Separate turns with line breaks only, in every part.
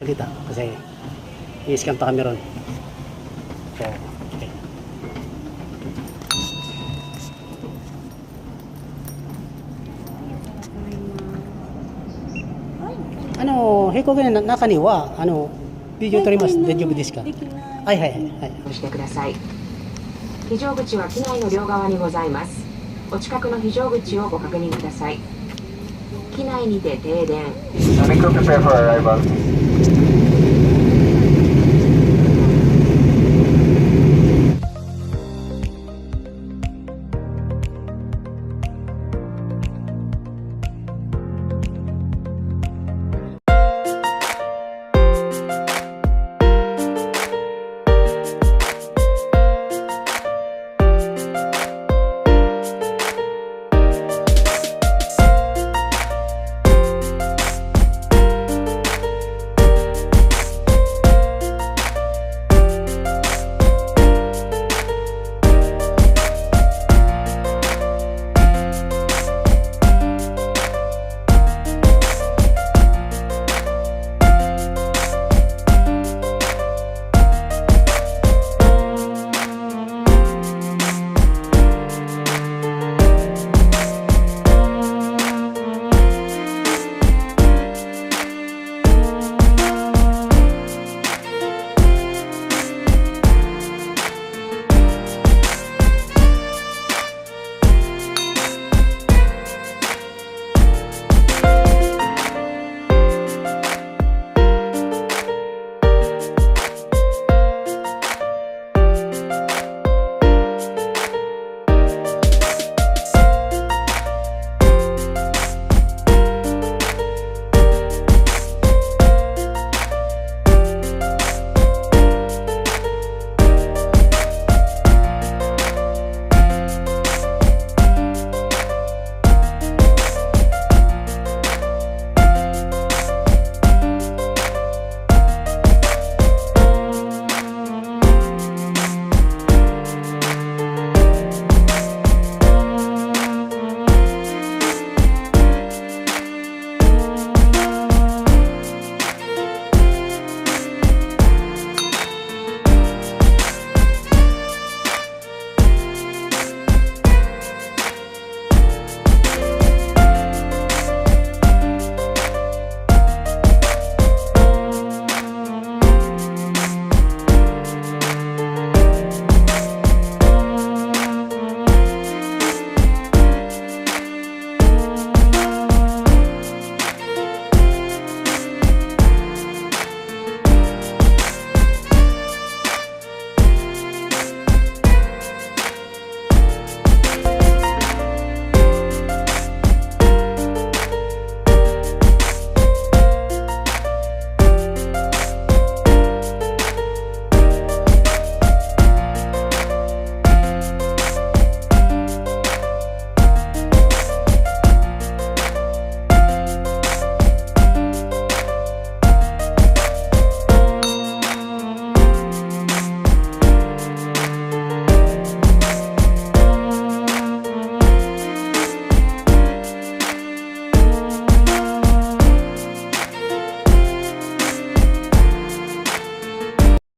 Salita kasi i-scam pa kami ron. So, okay. Heko ganyan nakaniwa. Video撮ります。大丈夫ですか？はいはいはい。
してください。非常口は機内の両側にございます。お近くの非常口をご確認ください。機内にて停電。
Prepare for arrival.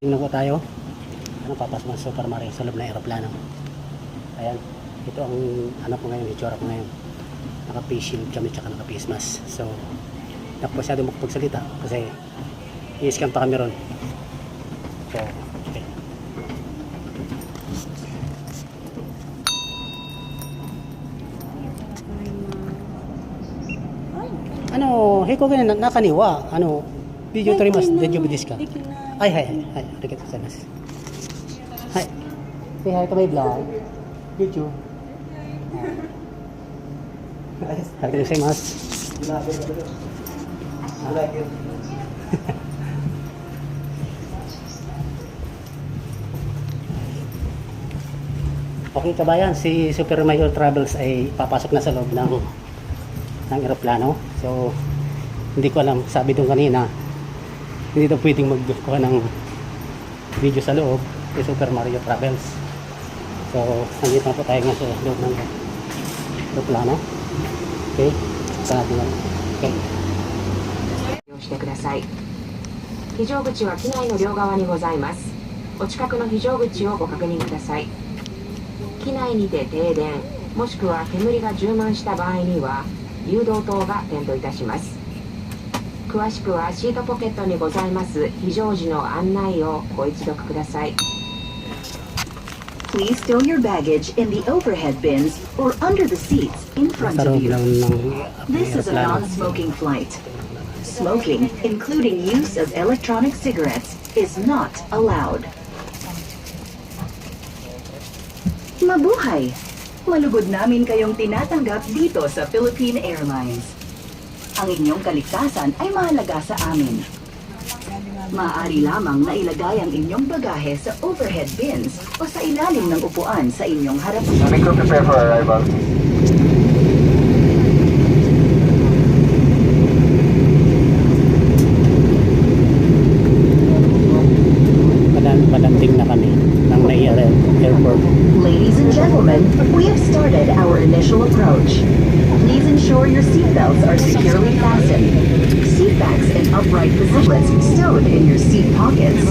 Tingnan ko tayo. Papasok ng Super Mario sa loob ng aeroplano. Ayan. Ito ang ko ngayon, itsura ko ngayon. Naka-face shield kami tsaka naka-face mask. So, napasyado makapagsalita kasi i-scam pa kami ron. So, okay. Heko ganyan nakaniwa. Video 撮ります。大丈夫ですか？はいはいはいはい。ありがとうございます。はい。Say hi to my vlog. YouTube. ありがとうございます。Okay kabayan, si Super Mario Travels ay papasok na sa loob ng eroplano. So, hindi ko alam, sabi doon kanina, hindi daw pwedeng magkuha ng video sa loob si Super Mario Travels. So, nandito na po tayo nga sa loob ng aeroplano. Okay, sa atin na. Okay.
してください。非常口は機内の両側にございます。お近くの非常口をご確認ください。機内にて停電もしくは煙が充満した場合には誘導灯が点灯いたします。詳しくはシートポケットにございます非常時の案内をご一読ください。
Please stow your baggage in the overhead bins or under the seats in front
Sa
of
loob
you.
lang ng
This is a
aeroplano.
non-smoking flight. Smoking, including use of electronic cigarettes, is not allowed. Mabuhay! Malugod namin kayong tinatanggap dito sa Philippine Airlines. Ang inyong kaligtasan ay mahalaga sa amin. Maaari lamang na ilagay ang inyong bagahe sa overhead bins o sa ilalim ng upuan sa inyong harapan.
May crew prepare for arrival.
Palanting na kami ng Naiya Airport.
Ladies and gentlemen, we have started our initial approach. Please ensure your seatbelts are securely fastened. Seat backs and upright positions stowed in your seat pockets.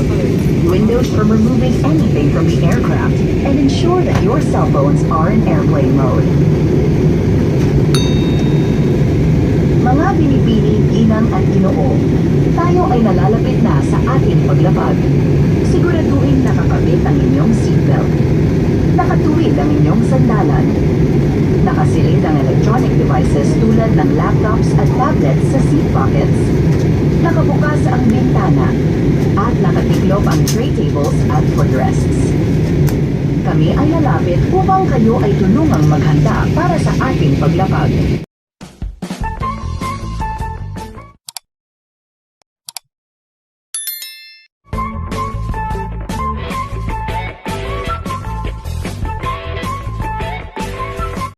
Windows from removing anything from the aircraft, and ensure that your cell phones are in airplane mode. Mga binibini, ginang at ginoo, tayo ay nalalapit na sa ating paglapag. Siguraduhin nakakabit ang inyong seatbelt. Nakatuwid ang inyong sandalan. Nakasilid ang electronic devices tulad ng laptops at tablets sa seat pockets. Nakabukas ang bintana. At nakatiklop ang tray tables at footrests. Kami ay lalapit upang kayo ay tulungang maghanda para sa ating paglapag.